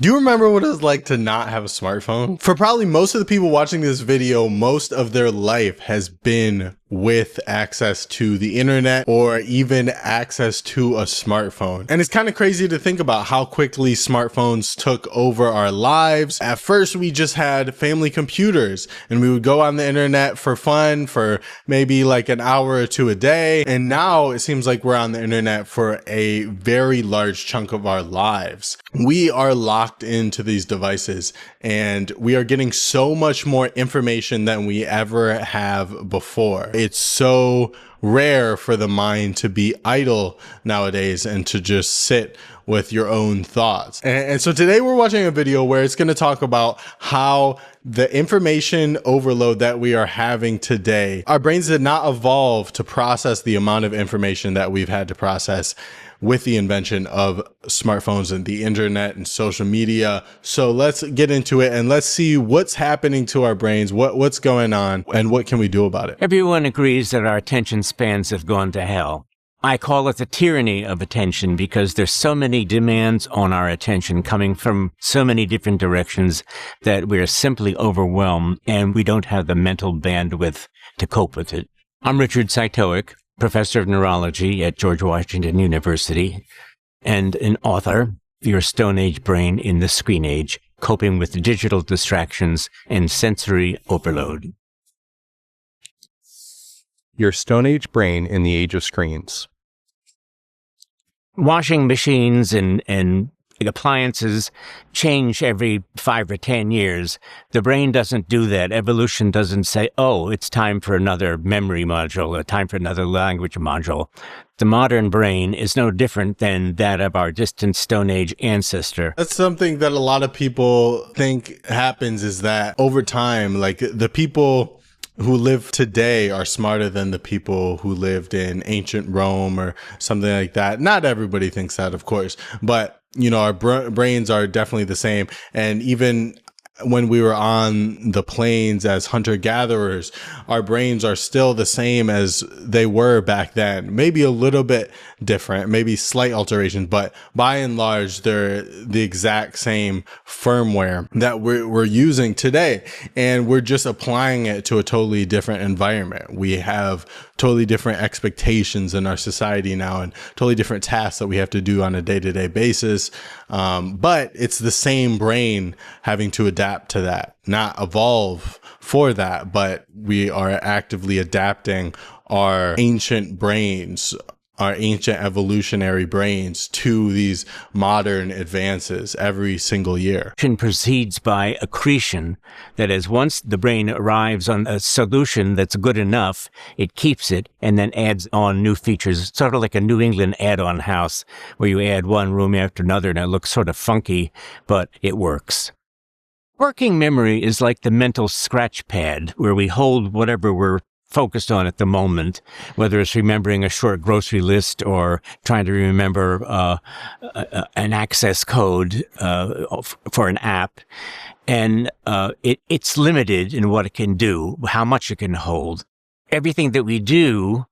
Do you remember what it was like to not have a smartphone? For probably most of the people watching this video, most of their life has been with access to the internet or even access to a smartphone. And it's kind of crazy to think about how quickly smartphones took over our lives. At first, we just had family computers and we would go on the internet for fun for maybe like an hour or two a day. And now it seems like we're on the internet for a very large chunk of our lives. We are locked into these devices and we are getting so much more information than we ever have before. It's so rare for the mind to be idle nowadays and to just sit with your own thoughts. And so today we're watching a video where it's going to talk about how the information overload that we are having today, our brains did not evolve to process the amount of information that we've had to process with the invention of smartphones and the internet and social media. So let's get into it and let's see what's happening to our brains, what's going on, and what can we do about it. Everyone agrees that our attention spans have gone to hell. I call it the tyranny of attention because there's so many demands on our attention coming from so many different directions that we're simply overwhelmed and we don't have the mental bandwidth to cope with it. I'm Richard Cytowic, professor of neurology at George Washington University and an author, Your Stone Age Brain in the Screen Age, Coping with Digital Distractions and Sensory Overload. Your Stone Age Brain in the Age of Screens. Washing machines and appliances change every 5 or 10 years. The brain doesn't do that. Evolution doesn't say, oh, it's time for another memory module or time for another language module. The modern brain is no different than that of our distant Stone Age ancestor. That's something that a lot of people think happens is that over time, like the people who live today are smarter than the people who lived in ancient Rome or something like that. Not everybody thinks that, of course, but you know, our brains are definitely the same. And even when we were on the plains as hunter-gatherers, our brains are still the same as they were back then. Maybe a little bit different, maybe slight alterations, but by and large, they're the exact same firmware that we're using today. And we're just applying it to a totally different environment. We have totally different expectations in our society now and totally different tasks that we have to do on a day-to-day basis. But it's the same brain having to adapt to that, not evolve for that, but we are actively adapting our ancient brains, our ancient evolutionary brains to these modern advances every single year. Proceeds by accretion. That is, once the brain arrives on a solution that's good enough, it keeps it and then adds on new features, sort of like a New England add-on house where you add one room after another and it looks sort of funky, but it works. Working memory is like the mental scratch pad where we hold whatever we're focused on at the moment, whether it's remembering a short grocery list or trying to remember an access code for an app. And it's limited in what it can do, how much it can hold. Everything that we do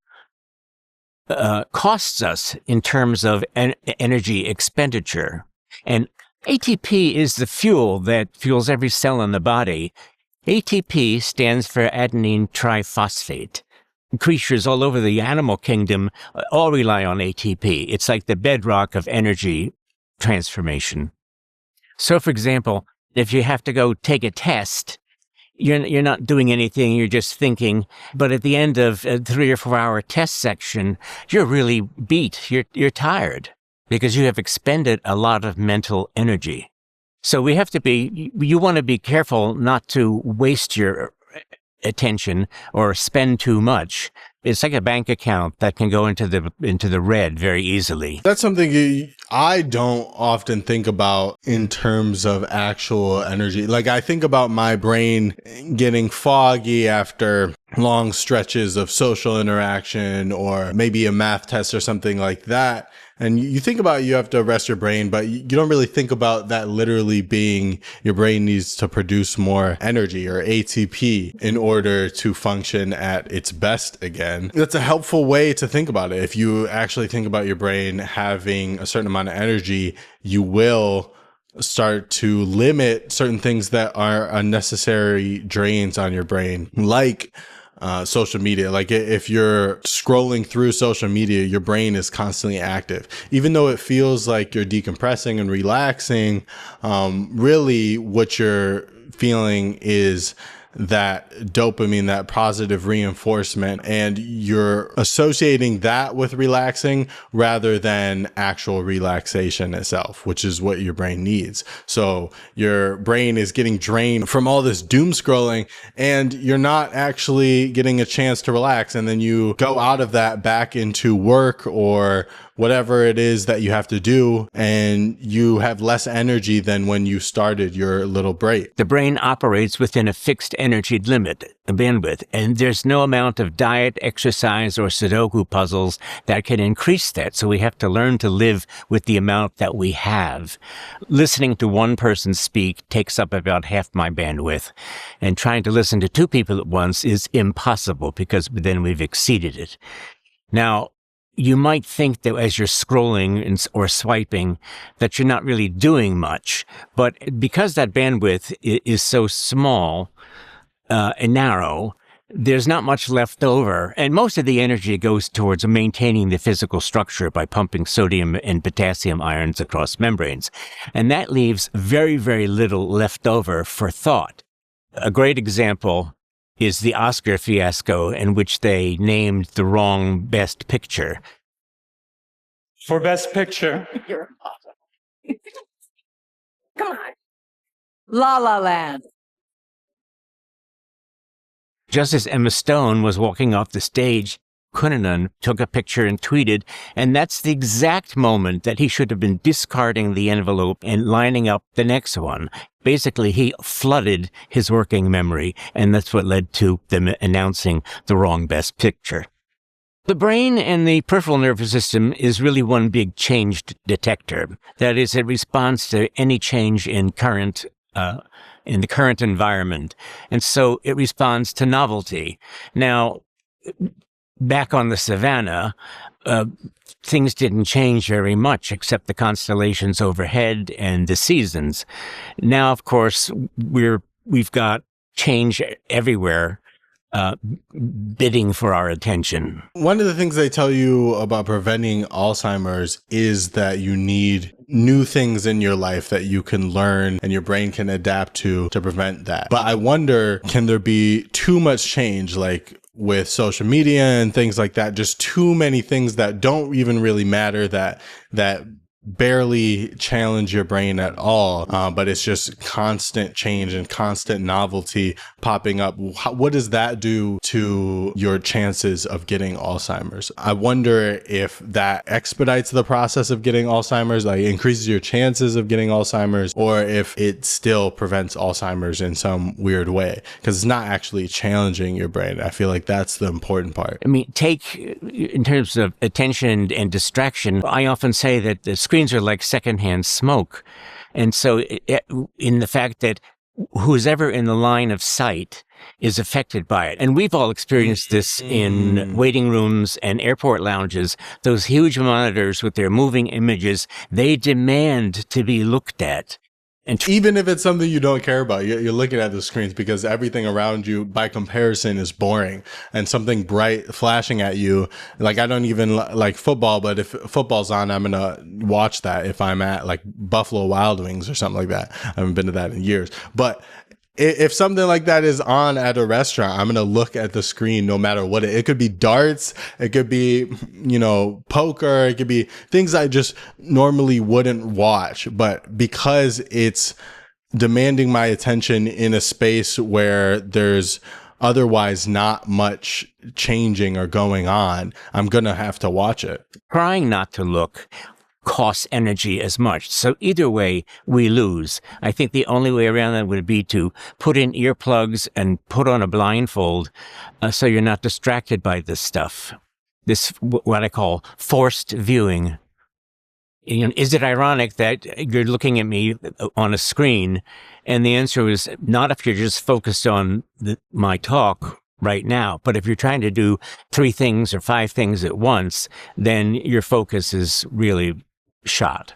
costs us in terms of energy expenditure. And ATP is the fuel that fuels every cell in the body. ATP stands for adenine triphosphate. Creatures all over the animal kingdom all rely on ATP. It's like the bedrock of energy transformation. So, for example, if you have to go take a test, you're not doing anything, you're just thinking. But at the end of a 3 or 4 hour test section, you're really beat. You're tired because you have expended a lot of mental energy. So we have to you want to be careful not to waste your attention or spend too much. It's like a bank account that can go into the red very easily. That's something I don't often think about in terms of actual energy. Like I think about my brain getting foggy after long stretches of social interaction or maybe a math test or something like that. And you think about you have to rest your brain, but you don't really think about that literally being your brain needs to produce more energy or ATP in order to function at its best again. That's a helpful way to think about it. If you actually think about your brain having a certain amount of energy, you will start to limit certain things that are unnecessary drains on your brain, like social media. Like if you're scrolling through social media, your brain is constantly active. Even though it feels like you're decompressing and relaxing, really what you're feeling is that dopamine, that positive reinforcement, and you're associating that with relaxing rather than actual relaxation itself, which is what your brain needs. So your brain is getting drained from all this doom scrolling, and you're not actually getting a chance to relax. And then you go out of that back into work or whatever it is that you have to do, and you have less energy than when you started your little break. The brain operates within a fixed energy limit, a bandwidth, and there's no amount of diet, exercise, or Sudoku puzzles that can increase that. So we have to learn to live with the amount that we have. Listening to one person speak takes up about half my bandwidth, and trying to listen to two people at once is impossible because then we've exceeded it. Now, you might think that as you're scrolling or swiping that you're not really doing much, but because that bandwidth is so small and narrow, there's not much left over. And most of the energy goes towards maintaining the physical structure by pumping sodium and potassium ions across membranes. And that leaves very, very little left over for thought. A great example is the Oscar fiasco, in which they named the wrong Best Picture. For Best Picture. You're awesome. Come on. La La Land. Just as Emma Stone was walking off the stage, Cunanan took a picture and tweeted, and that's the exact moment that he should have been discarding the envelope and lining up the next one. Basically, he flooded his working memory, and that's what led to them announcing the wrong Best Picture. The brain and the peripheral nervous system is really one big change detector. That is, it responds to any change in current in the current environment. And so it responds to novelty. Now, back on the savannah, things didn't change very much except the constellations overhead and the seasons. Now, of course, we've got change everywhere, bidding for our attention. One of the things they tell you about preventing Alzheimer's is that you need new things in your life that you can learn and your brain can adapt to prevent that. But I wonder, can there be too much change, like with social media and things like that, just too many things that don't even really matter, that barely challenge your brain at all, but it's just constant change and constant novelty popping up? What does that do to your chances of getting Alzheimer's? I wonder if that expedites the process of getting Alzheimer's, like increases your chances of getting Alzheimer's, or if it still prevents Alzheimer's in some weird way, because it's not actually challenging your brain. I feel like that's the important part. I mean, in terms of attention and distraction, I often say that the screens are like secondhand smoke. And so in the fact that who's ever in the line of sight is affected by it. And we've all experienced this in waiting rooms and airport lounges. Those huge monitors with their moving images, they demand to be looked at. And even if it's something you don't care about, you're looking at the screens because everything around you by comparison is boring, and something bright flashing at you. Like, I don't even like football, but if football's on, I'm going to watch that if I'm at like Buffalo Wild Wings or something like that. I haven't been to that in years, but if something like that is on at a restaurant, I'm going to look at the screen no matter what. It could be darts. It could be, poker. It could be things I just normally wouldn't watch. But because it's demanding my attention in a space where there's otherwise not much changing or going on, I'm going to have to watch it. Trying not to look costs energy as much. So either way, we lose. I think the only way around that would be to put in earplugs and put on a blindfold so you're not distracted by this stuff. This, what I call forced viewing. Is it ironic that you're looking at me on a screen? And the answer is not if you're just focused on my talk right now. But if you're trying to do 3 things or 5 things at once, then your focus is really shot.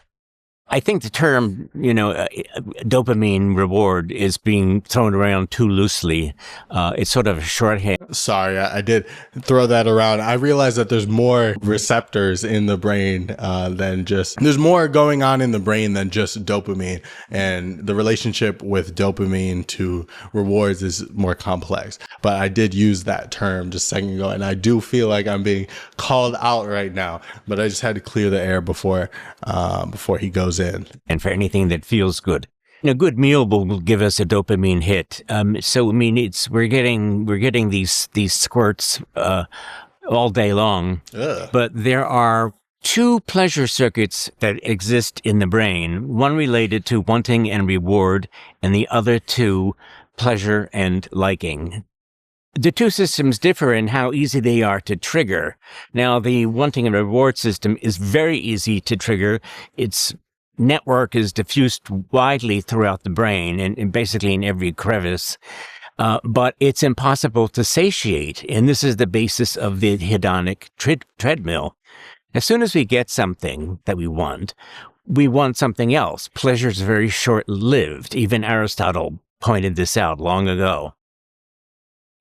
I think the term, dopamine reward is being thrown around too loosely. It's sort of a shorthand. Sorry, I did throw that around. I realize that there's more receptors in the brain there's more going on in the brain than just dopamine. And the relationship with dopamine to rewards is more complex. But I did use that term just a second ago, and I do feel like I'm being called out right now. But I just had to clear the air before he goes in. And for anything that feels good. A good meal will give us a dopamine hit. So I mean, we're getting these squirts all day long. Ugh. But there are two pleasure circuits that exist in the brain. One related to wanting and reward, and the other to pleasure and liking. The two systems differ in how easy they are to trigger. Now, the wanting and reward system is very easy to trigger. Its network is diffused widely throughout the brain and basically in every crevice. But it's impossible to satiate. And this is the basis of the hedonic treadmill. As soon as we get something that we want something else. Pleasure is very short-lived. Even Aristotle pointed this out long ago.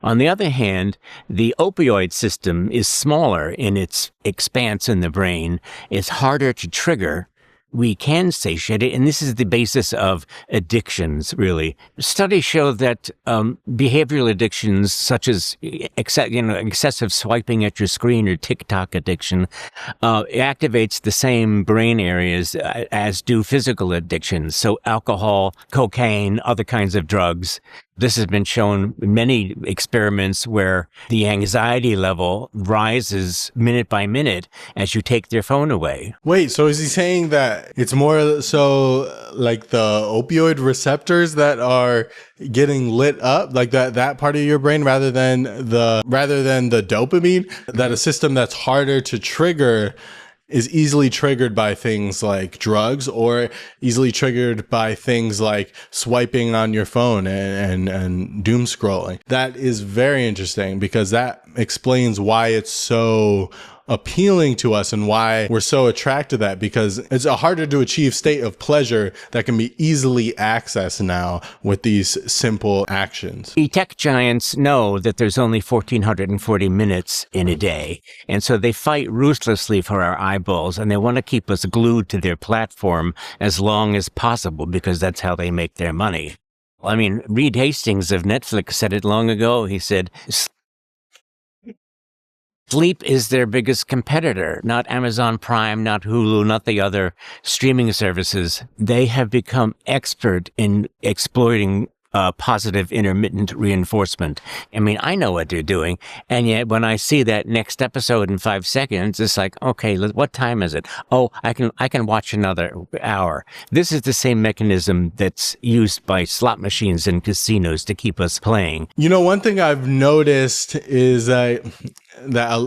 On the other hand, the opioid system is smaller in its expanse in the brain. It's harder to trigger. We can satiate it, and this is the basis of addictions, really. Studies show that behavioral addictions, such as excessive swiping at your screen or TikTok addiction, activates the same brain areas as do physical addictions. So alcohol, cocaine, other kinds of drugs. This has been shown in many experiments where the anxiety level rises minute by minute as you take their phone away. Wait, so is he saying that it's more so like the opioid receptors that are getting lit up, like that part of your brain, rather than the dopamine, that a system that's harder to trigger is easily triggered by things like drugs, or easily triggered by things like swiping on your phone and doom scrolling? That is very interesting, because that explains why it's so appealing to us and why we're so attracted to that, because it's a harder to achieve state of pleasure that can be easily accessed now with these simple actions. The tech giants know that there's only 1,440 minutes in a day, and so they fight ruthlessly for our eyeballs, and they want to keep us glued to their platform as long as possible, because that's how they make their money. I mean, Reed Hastings of Netflix said it long ago. He said, sleep is their biggest competitor, not Amazon Prime, not Hulu, not the other streaming services. They have become expert in exploiting positive intermittent reinforcement. I mean, I know what they're doing. And yet when I see that next episode in 5 seconds, it's like, okay, what time is it? Oh, I can watch another hour. This is the same mechanism that's used by slot machines and casinos to keep us playing. You know, one thing I've noticed is that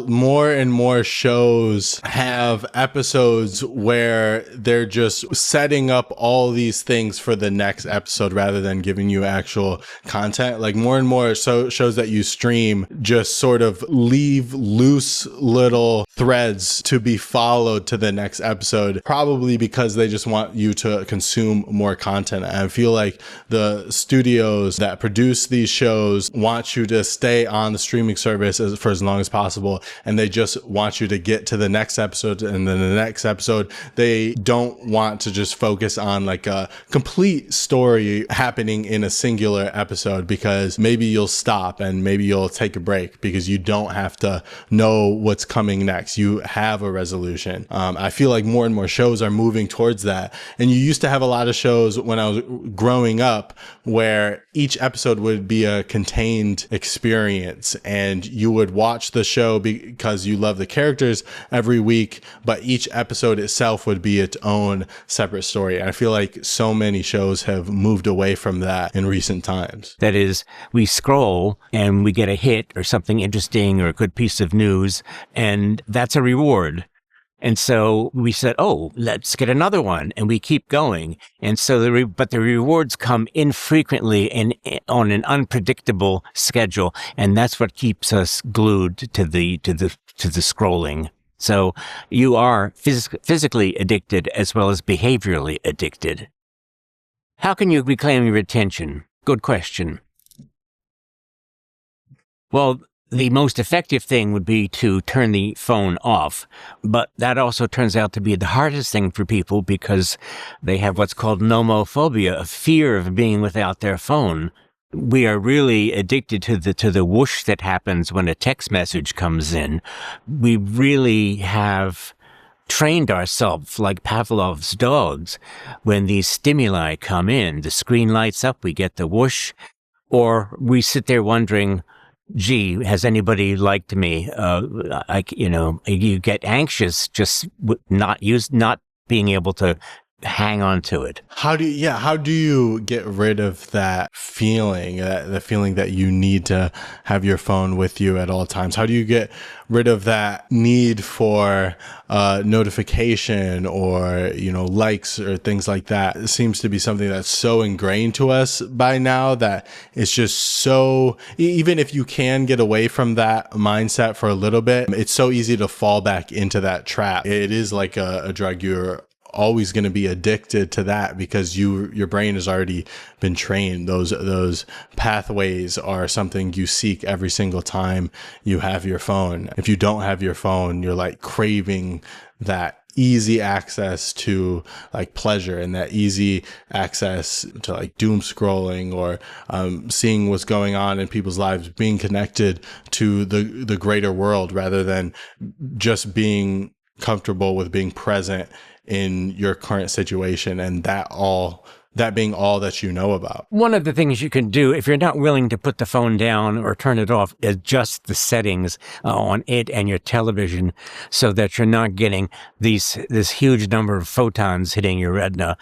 more and more shows have episodes where they're just setting up all these things for the next episode rather than giving you actual content. Like more and more shows that you stream just sort of leave loose little threads to be followed to the next episode, probably because they just want you to consume more content. I feel like the studios that produce these shows want you to stay on the streaming service for as long as possible, and they just want you to get to the next episode and then the next episode. They don't want to just focus on like a complete story happening in a singular episode, because maybe you'll stop and maybe you'll take a break because you don't have to know what's coming next. You have a resolution. I feel like more and more shows are moving towards that. And you used to have a lot of shows when I was growing up where each episode would be a contained experience, and you would watch the show because you love the characters every week, but each episode itself would be its own separate story. And I feel like so many shows have moved away from that in recent times. That is, we scroll and we get a hit or something interesting or a good piece of news, and that's a reward. And so we said, oh, let's get another one. And we keep going. And so but the rewards come infrequently and on an unpredictable schedule. And that's what keeps us glued to the scrolling. So you are physically addicted as well as behaviorally addicted. How can you reclaim your attention? Good question. Well, the most effective thing would be to turn the phone off, but that also turns out to be the hardest thing for people because they have what's called nomophobia, a fear of being without their phone. We are really addicted to the whoosh that happens when a text message comes in. We really have trained ourselves like Pavlov's dogs. When these stimuli come in, the screen lights up, we get the whoosh, or we sit there wondering, gee, has anybody liked me? You get anxious just not being able to hang on to it. How do you get rid of that feeling, the feeling that you need to have your phone with you at all times? How do you get rid of that need for notification or, likes or things like that? It seems to be something that's so ingrained to us by now that it's just so, even if you can get away from that mindset for a little bit, it's so easy to fall back into that trap. It is like a drug. You're always going to be addicted to that because your brain has already been trained. Those pathways are something you seek every single time you have your phone. If you don't have your phone, you're like craving that easy access to like pleasure and that easy access to like doom scrolling or seeing what's going on in people's lives, being connected to the greater world rather than just being comfortable with being present in your current situation, and that being all that you know about. One of the things you can do, if you're not willing to put the phone down or turn it off, adjust the settings on it and your television so that you're not getting this huge number of photons hitting your retina.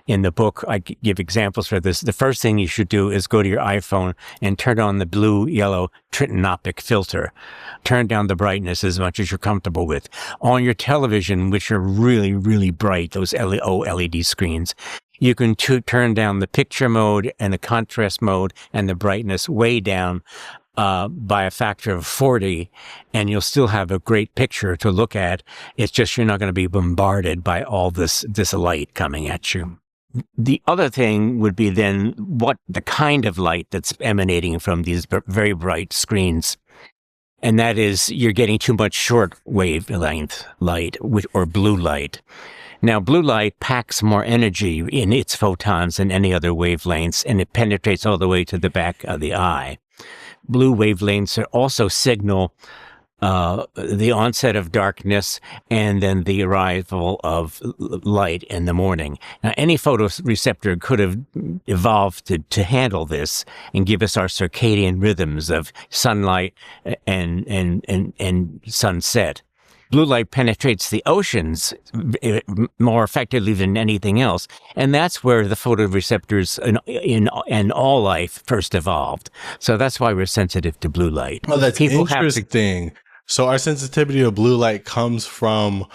In the book, I give examples for this. The first thing you should do is go to your iPhone and turn on the blue-yellow tritanopic filter. Turn down the brightness as much as you're comfortable with. On your television, which are really, really bright, those OLED screens, you can turn down the picture mode and the contrast mode and the brightness way down by a factor of 40, and you'll still have a great picture to look at. It's just you're not going to be bombarded by all this light coming at you. The other thing would be then what the kind of light that's emanating from these very bright screens. And that is, you're getting too much short wavelength light or blue light. Now, blue light packs more energy in its photons than any other wavelengths, and it penetrates all the way to the back of the eye. Blue wavelengths also signal the onset of darkness and then the arrival of light in the morning. Now, any photoreceptor could have evolved to handle this and give us our circadian rhythms of sunlight and sunset. Blue light penetrates the oceans more effectively than anything else. And that's where the photoreceptors in all life first evolved. So that's why we're sensitive to blue light. Oh, that's interesting. So our sensitivity to blue light comes from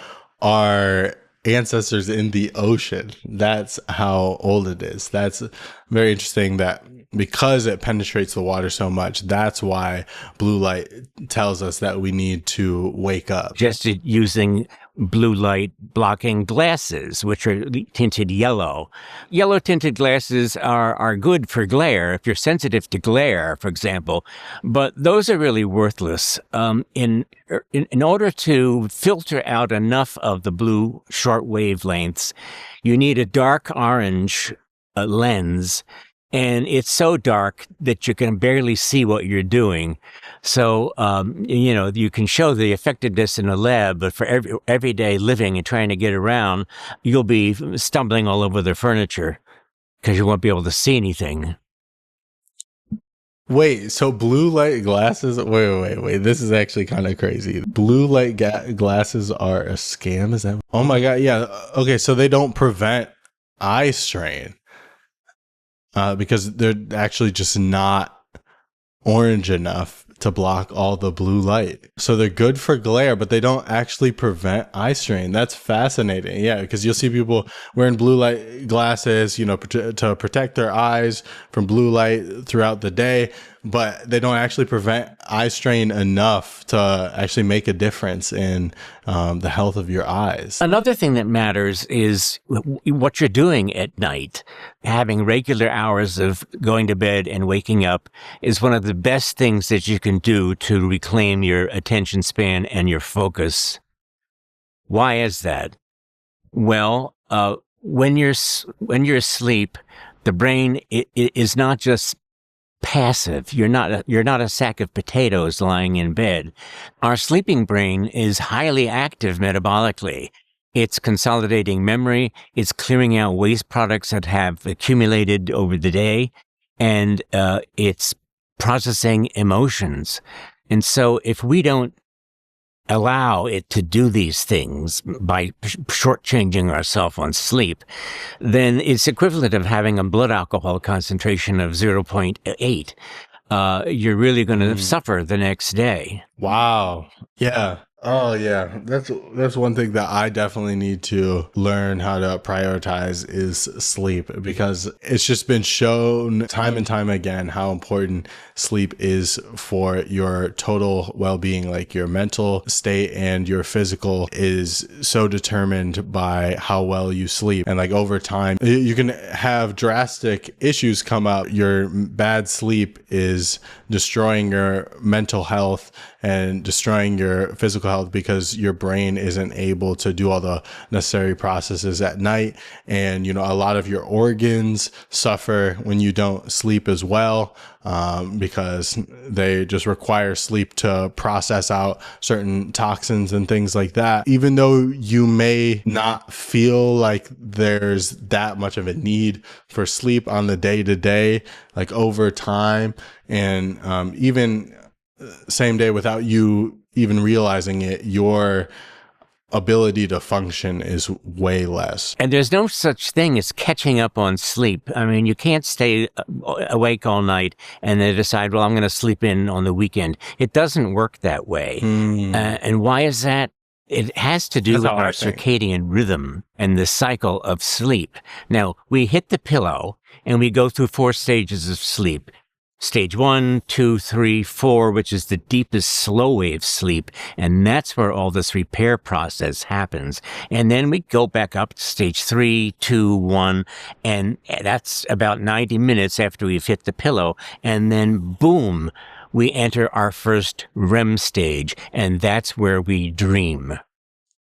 our ancestors in the ocean. That's how old it is. That's very interesting that because it penetrates the water so much, that's why blue light tells us that we need to wake up. Just using blue light blocking glasses, which are tinted yellow. Yellow tinted glasses are good for glare, if you're sensitive to glare, for example, but those are really worthless. In order to filter out enough of the blue short wavelengths, you need a dark orange lens, and it's so dark that you can barely see what you're doing. So, you can show the effectiveness in a lab, but for everyday living and trying to get around, you'll be stumbling all over the furniture because you won't be able to see anything. Wait, so blue light glasses? Wait. This is actually kind of crazy. Blue light glasses are a scam? Is that? Oh my God. Yeah. Okay. So they don't prevent eye strain because they're actually just not orange enough to block all the blue light. So they're good for glare, but they don't actually prevent eye strain. That's fascinating. Yeah, because you'll see people wearing blue light glasses, to protect their eyes from blue light throughout the day. but they don't actually prevent eye strain enough to actually make a difference in the health of your eyes. Another thing that matters is what you're doing at night. Having regular hours of going to bed and waking up is one of the best things that you can do to reclaim your attention span and your focus. Why is that? Well, when you're asleep, the brain is not just passive. You're not a sack of potatoes lying in bed. Our sleeping brain is highly active metabolically. It's consolidating memory. It's clearing out waste products that have accumulated over the day, and it's processing emotions. And so if we don't allow it to do these things by shortchanging ourselves on sleep, then it's equivalent of having a blood alcohol concentration of 0.8. You're really going to suffer the next day. Wow. Yeah. Oh yeah, that's one thing that I definitely need to learn how to prioritize is sleep, because it's just been shown time and time again how important sleep is for your total well-being. Like your mental state and your physical is so determined by how well you sleep. And like over time, you can have drastic issues come up. Your bad sleep is destroying your mental health and destroying your physical health because your brain isn't able to do all the necessary processes at night. And, a lot of your organs suffer when you don't sleep as well, because they just require sleep to process out certain toxins and things like that. Even though you may not feel like there's that much of a need for sleep on the day to day, like over time, and even same day without you even realizing it, your ability to function is way less. And there's no such thing as catching up on sleep. I mean, you can't stay awake all night and then decide, well, I'm going to sleep in on the weekend. It doesn't work that way. And why is that? It has to do with our circadian rhythm and the cycle of sleep. Now, we hit the pillow and we go through 4 stages of sleep. Stage 1, 2, 3, 4, which is the deepest slow wave sleep. And that's where all this repair process happens. And then we go back up to stage 3, 2, 1, and that's about 90 minutes after we've hit the pillow. And then boom, we enter our first REM stage, and that's where we dream.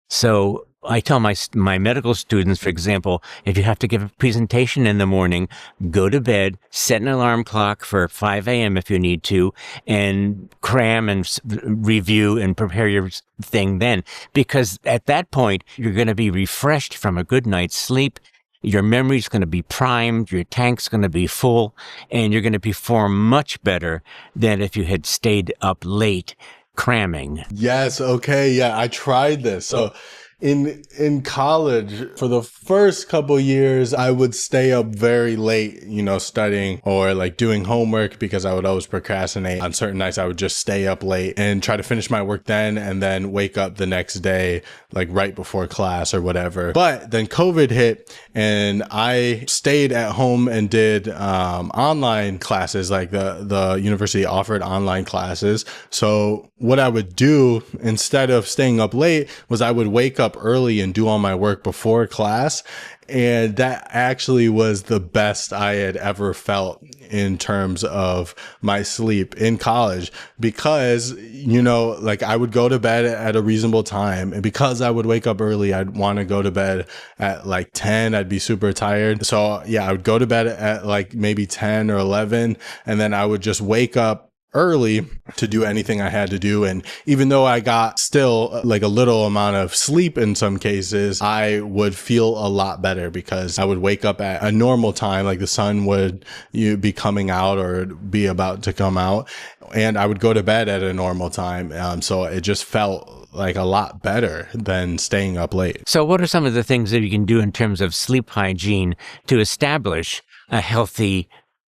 So I tell my medical students, for example, if you have to give a presentation in the morning, go to bed, set an alarm clock for 5 a.m. if you need to, and cram and review and prepare your thing then. Because at that point, you're going to be refreshed from a good night's sleep. Your memory's going to be primed, your tank's going to be full, and you're going to perform much better than if you had stayed up late cramming. Yes. Okay. Yeah. I tried this. So in college, for the first couple years, I would stay up very late, studying or like doing homework, because I would always procrastinate. On certain nights, I would just stay up late and try to finish my work then, and then wake up the next day, like right before class or whatever. But then COVID hit and I stayed at home and did online classes. Like the university offered online classes. So what I would do instead of staying up late was I would wake up early and do all my work before class. And that actually was the best I had ever felt in terms of my sleep in college, because, like I would go to bed at a reasonable time. And because I would wake up early, I'd want to go to bed at like 10. I'd be super tired. So yeah, I would go to bed at like maybe 10 or 11. And then I would just wake up early to do anything I had to do. And even though I got still like a little amount of sleep in some cases, I would feel a lot better because I would wake up at a normal time, like the sun would be coming out or be about to come out, and I would go to bed at a normal time. So it just felt like a lot better than staying up late. So what are some of the things that you can do in terms of sleep hygiene to establish a healthy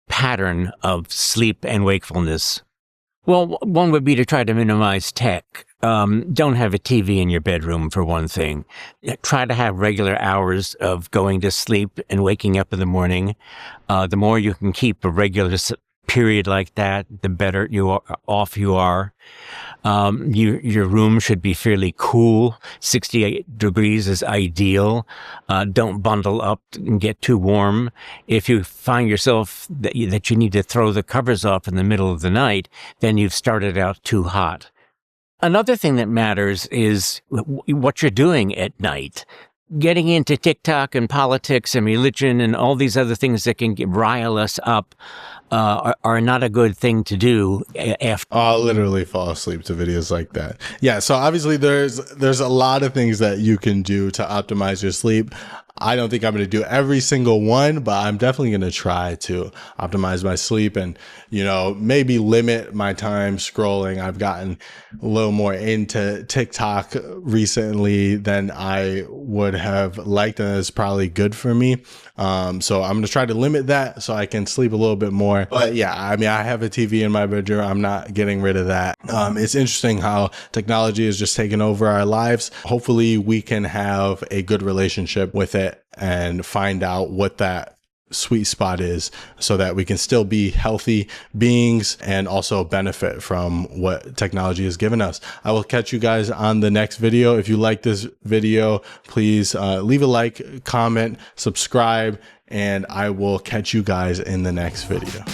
pattern of sleep and wakefulness? Well, one would be to try to minimize tech. Don't have a TV in your bedroom, for one thing. Try to have regular hours of going to sleep and waking up in the morning. The more you can keep a regular period like that, the better off you are. Your room should be fairly cool. 68 degrees is ideal. Don't bundle up and get too warm. If you find yourself that you need to throw the covers off in the middle of the night, then you've started out too hot. Another thing that matters is what you're doing at night. Getting into TikTok and politics and religion and all these other things that can rile us up are not a good thing to do after. I'll literally fall asleep to videos like that. Yeah, so obviously there's a lot of things that you can do to optimize your sleep. I don't think I'm going to do every single one, but I'm definitely going to try to optimize my sleep and, maybe limit my time scrolling. I've gotten a little more into TikTok recently than I would have liked, and it's probably good for me. So I'm going to try to limit that so I can sleep a little bit more. But yeah, I mean, I have a TV in my bedroom. I'm not getting rid of that. It's interesting how technology is just taking over our lives. Hopefully we can have a good relationship with it and find out what that sweet spot is so that we can still be healthy beings and also benefit from what technology has given us. I will catch you guys on the next video. If you like this video, please leave a like, comment, subscribe, and I will catch you guys in the next video.